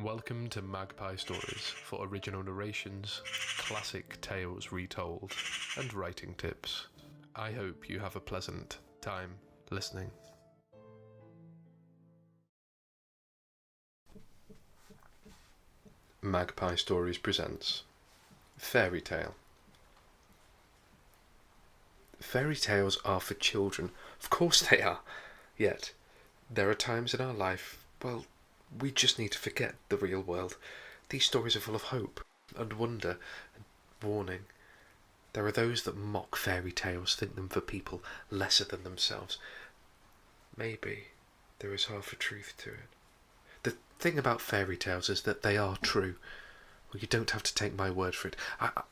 Welcome to Magpie Stories for original narrations, classic tales retold, and writing tips. I hope you have a pleasant time listening. Magpie Stories presents Fairy Tale. Fairy tales are for children. Of course they are. Yet, there are times in our life, well, we just need to forget the real world. These stories are full of hope and wonder and warning. There are those that mock fairy tales, think them for people lesser than themselves. Maybe there is half a truth to it. The thing about fairy tales is that they are true. Well, you don't have to take my word for it.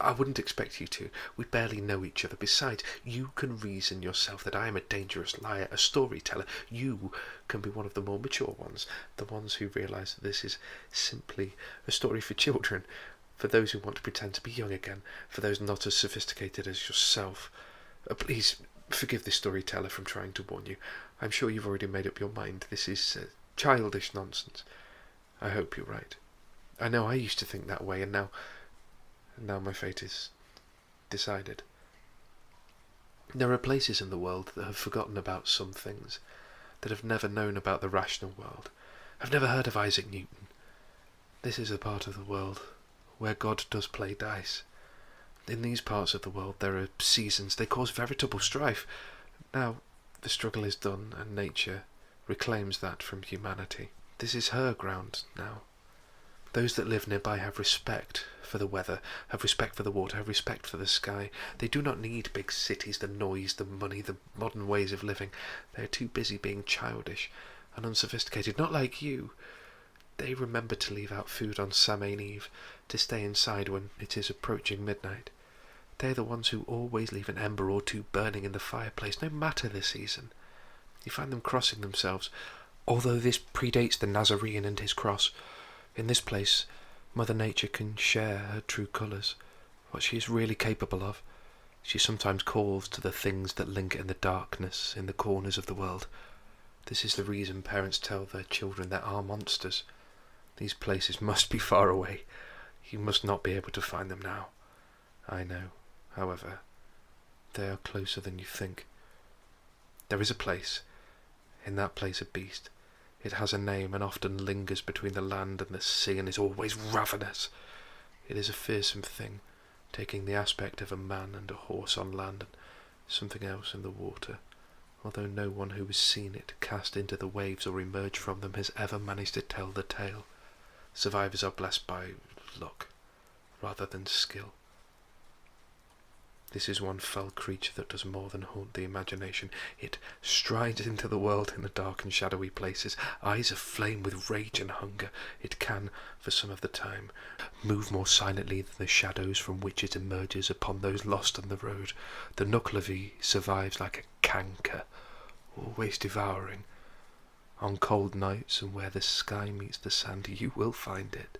I wouldn't expect you to. We barely know each other. Besides, you can reason yourself that I am a dangerous liar, a storyteller. You can be one of the more mature ones, the ones who realise that this is simply a story for children, for those who want to pretend to be young again, for those not as sophisticated as yourself. Please forgive this storyteller from trying to warn you. I'm sure you've already made up your mind. This is childish nonsense. I hope you're right. I know I used to think that way, and now my fate is decided. There are places in the world that have forgotten about some things, that have never known about the rational world. I've never heard of Isaac Newton. This is a part of the world where God does play dice. In these parts of the world there are seasons. They cause veritable strife. Now the struggle is done, and nature reclaims that from humanity. This is her ground now. Those that live nearby have respect for the weather, have respect for the water, have respect for the sky. They do not need big cities, the noise, the money, the modern ways of living. They are too busy being childish and unsophisticated, not like you. They remember to leave out food on Samhain Eve, to stay inside when it is approaching midnight. They are the ones who always leave an ember or two burning in the fireplace, no matter the season. You find them crossing themselves, although this predates the Nazarene and his cross. In this place, Mother Nature can share her true colours, what she is really capable of. She sometimes calls to the things that linger in the darkness in the corners of the world. This is the reason parents tell their children there are monsters. These places must be far away. You must not be able to find them now. I know, however, they are closer than you think. There is a place, in that place a beast. It has a name and often lingers between the land and the sea and is always ravenous. It is a fearsome thing, taking the aspect of a man and a horse on land and something else in the water, although no one who has seen it cast into the waves or emerge from them has ever managed to tell the tale. Survivors are blessed by luck rather than skill. This is one fell creature that does more than haunt the imagination. It strides into the world in the dark and shadowy places, eyes aflame with rage and hunger. It can, for some of the time, move more silently than the shadows from which it emerges upon those lost on the road. The Nuclevi survives like a canker, always devouring. On cold nights and where the sky meets the sand, you will find it.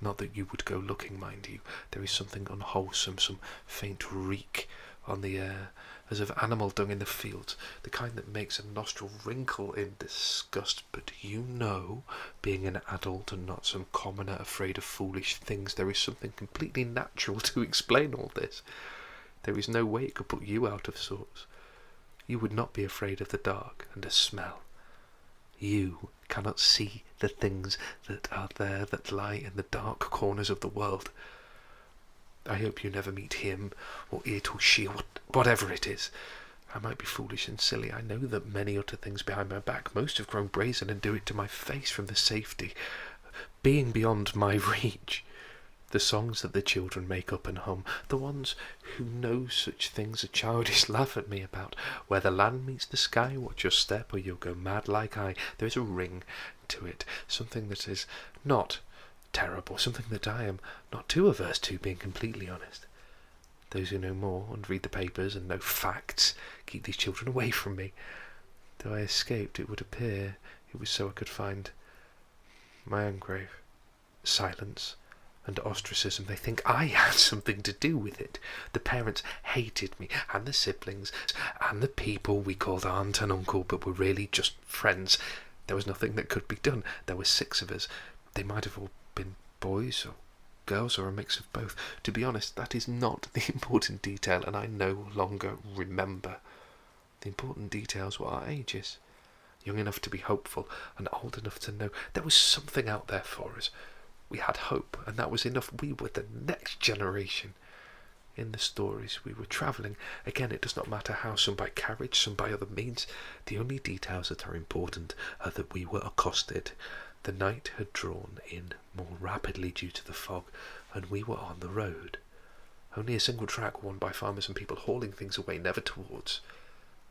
Not that you would go looking, mind you. There is something unwholesome, some faint reek on the air, as of animal dung in the fields, the kind that makes a nostril wrinkle in disgust. But you know, being an adult and not some commoner afraid of foolish things, there is something completely natural to explain all this. There is no way it could put you out of sorts. You would not be afraid of the dark and a smell. You cannot see the things that are there, that lie in the dark corners of the world. I hope you never meet him, or it, or she, or whatever it is. I might be foolish and silly. I know that many utter things behind my back. Most have grown brazen and do it to my face from the safety, being beyond my reach. The songs that the children make up and hum, the ones who know such things a childish laugh at me about. Where the land meets the sky, watch your step or you'll go mad like I. There is a ring to it, something that is not terrible, something that I am not too averse to, being completely honest. Those who know more and read the papers and know facts keep these children away from me. Though I escaped, it would appear it was so I could find my own grave. Silence and ostracism. They think I had something to do with it. The parents hated me, and the siblings, and the people we called aunt and uncle, but were really just friends. There was nothing that could be done. There were 6 of us. They might have all been boys or girls or a mix of both. To be honest, that is not the important detail, and I no longer remember. The important details were our ages. Young enough to be hopeful and old enough to know there was something out there for us. We had hope, and that was enough. We were the next generation. In the stories we were travelling, again, it does not matter how, some by carriage, some by other means. The only details that are important are that we were accosted. The night had drawn in more rapidly due to the fog, and we were on the road. Only a single track worn by farmers and people hauling things away, never towards.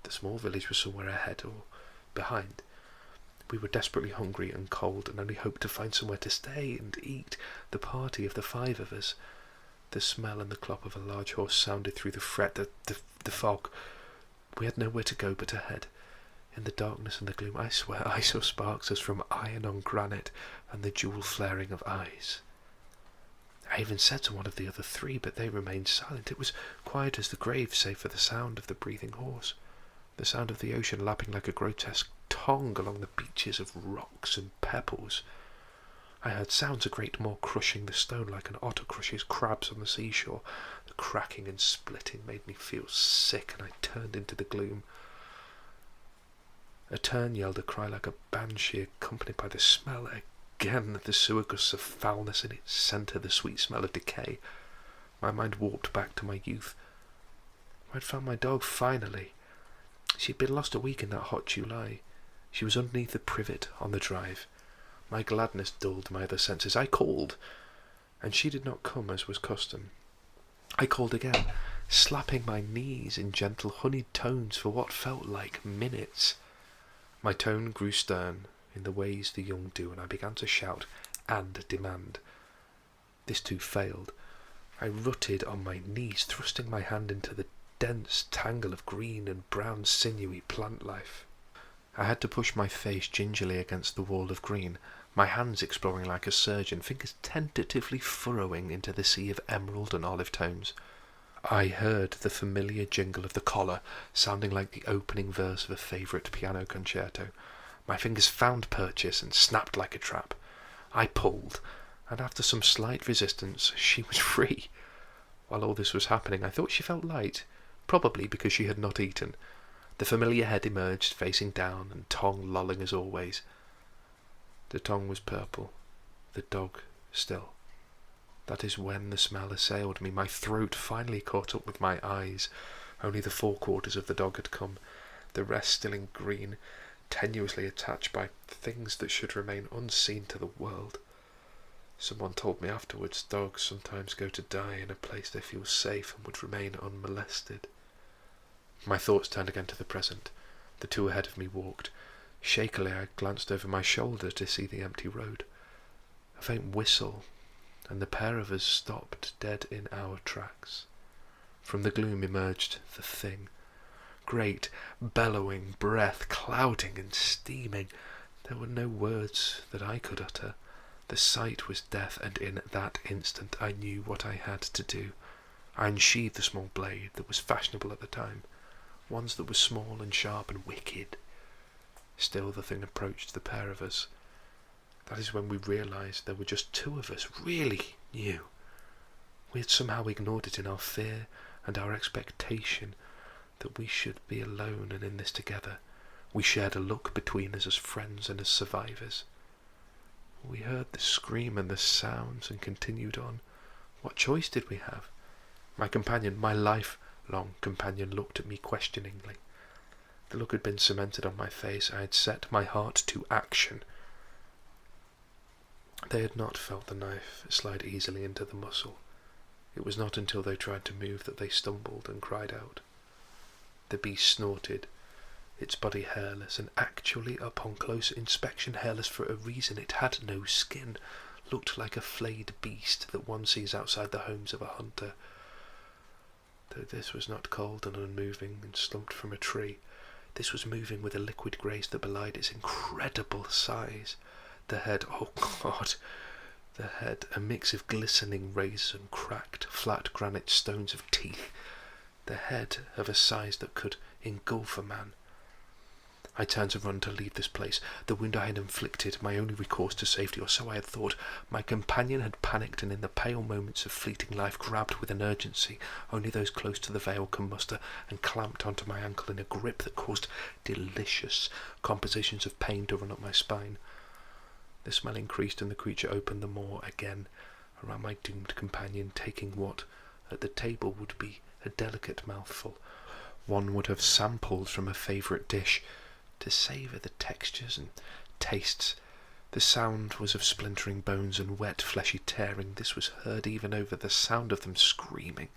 The small village was somewhere ahead or behind. We were desperately hungry and cold, and only hoped to find somewhere to stay and eat. The party of the 5 of us. The smell and the clop of a large horse sounded through the fret, the fog. We had nowhere to go but ahead. In the darkness and the gloom, I swear I saw sparks as from iron on granite, and the jewel flaring of eyes. I even said to one of the other 3, but they remained silent. It was quiet as the grave, save for the sound of the breathing horse, the sound of the ocean lapping like a grotesque tongue along the beaches of rocks and pebbles. I heard sounds a great more crushing the stone like an otter crushes crabs on the seashore. The cracking and splitting made me feel sick, and I turned into the gloom. A tern yelled a cry like a banshee, accompanied by the smell. Again, the sewer gusts of foulness in its centre, the sweet smell of decay. My mind warped back to my youth. I had found my dog finally. She had been lost a week in that hot July. She was underneath the privet on the drive. My gladness dulled my other senses. I called, and she did not come as was custom. I called again, slapping my knees in gentle honeyed tones for what felt like minutes. My tone grew stern, in the ways the young do, and I began to shout and demand. This too failed. I rutted on my knees, thrusting my hand into the dense tangle of green and brown sinewy plant life. I had to push my face gingerly against the wall of green, my hands exploring like a surgeon, fingers tentatively furrowing into the sea of emerald and olive tones. I heard the familiar jingle of the collar, sounding like the opening verse of a favourite piano concerto. My fingers found purchase and snapped like a trap. I pulled, and after some slight resistance, she was free. While all this was happening, I thought she felt light, probably because she had not eaten. The familiar head emerged, facing down, and tongue lolling as always. The tongue was purple, the dog still. That is when the smell assailed me. My throat finally caught up with my eyes. Only the 4 quarters of the dog had come, the rest still in green, tenuously attached by things that should remain unseen to the world. Someone told me afterwards dogs sometimes go to die in a place they feel safe and would remain unmolested. My thoughts turned again to the present. The 2 ahead of me walked. Shakily I glanced over my shoulder to see the empty road. A faint whistle, and the pair of us stopped dead in our tracks. From the gloom emerged the thing. Great, bellowing breath, clouding and steaming. There were no words that I could utter. The sight was death, and in that instant I knew what I had to do. I unsheathed the small blade that was fashionable at the time, ones that were small and sharp and wicked. Still the thing approached the pair of us. That is when we realised there were just 2 of us, really new. We had somehow ignored it in our fear and our expectation that we should be alone and in this together. We shared a look between us as friends and as survivors. We heard the scream and the sounds and continued on. What choice did we have? My companion, my lifelong companion, looked at me questioningly. The look had been cemented on my face. I had set my heart to action. They had not felt the knife slide easily into the muscle. It was not until they tried to move that they stumbled and cried out. The beast snorted, its body hairless, and actually upon close inspection hairless for a reason. It had no skin, looked like a flayed beast that one sees outside the homes of a hunter. Though this was not cold and unmoving and slumped from a tree, this was moving with a liquid grace that belied its incredible size. The head, oh God, the head, a mix of glistening razors and cracked, flat granite stones of teeth. The head of a size that could engulf a man. I turned to run to leave this place. The wound I had inflicted, my only recourse to safety, or so I had thought. My companion had panicked, and in the pale moments of fleeting life grabbed with an urgency only those close to the veil can muster, and clamped onto my ankle in a grip that caused delicious compositions of pain to run up my spine. The smell increased, and the creature opened the maw again around my doomed companion, taking what at the table would be a delicate mouthful. One would have sampled from a favourite dish, to savour the textures and tastes. The sound was of splintering bones and wet, fleshy tearing. This was heard even over the sound of them screaming.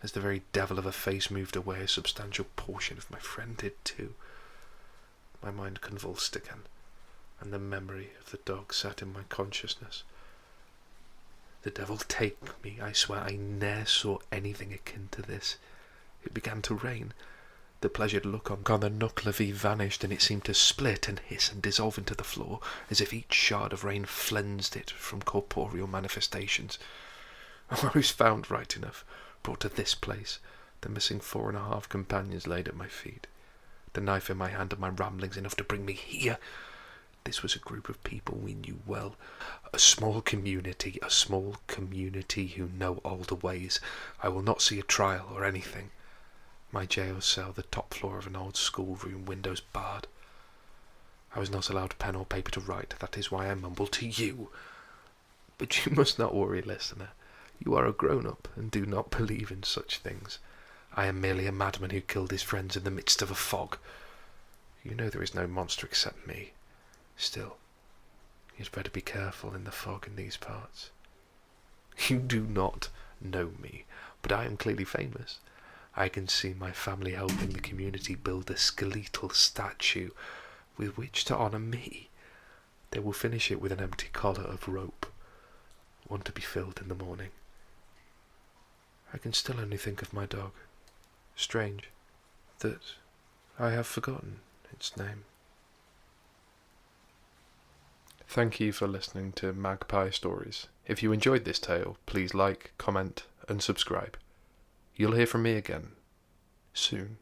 As the very devil of a face moved away, a substantial portion of my friend did too. My mind convulsed again, and the memory of the dog sat in my consciousness. The devil take me, I swear I ne'er saw anything akin to this. It began to rain. The pleasured look on the knuckle of Eve vanished, and it seemed to split and hiss and dissolve into the floor, as if each shard of rain flensed it from corporeal manifestations. I was found right enough, brought to this place, the missing 4.5 companions laid at my feet, the knife in my hand, and my ramblings enough to bring me here. This was a group of people we knew well, a small community who know older ways. I will not see a trial or anything. My jail cell, the top floor of an old schoolroom, windows barred. I was not allowed pen or paper to write, that is why I mumbled to you. But you must not worry, listener. You are a grown-up, and do not believe in such things. I am merely a madman who killed his friends in the midst of a fog. You know there is no monster except me. Still, you'd better be careful in the fog in these parts. You do not know me, but I am clearly famous. I can see my family helping the community build a skeletal statue with which to honour me. They will finish it with an empty collar of rope, one to be filled in the morning. I can still only think of my dog. Strange that I have forgotten its name. Thank you for listening to Magpie Stories. If you enjoyed this tale, please like, comment and subscribe. You'll hear from me again soon.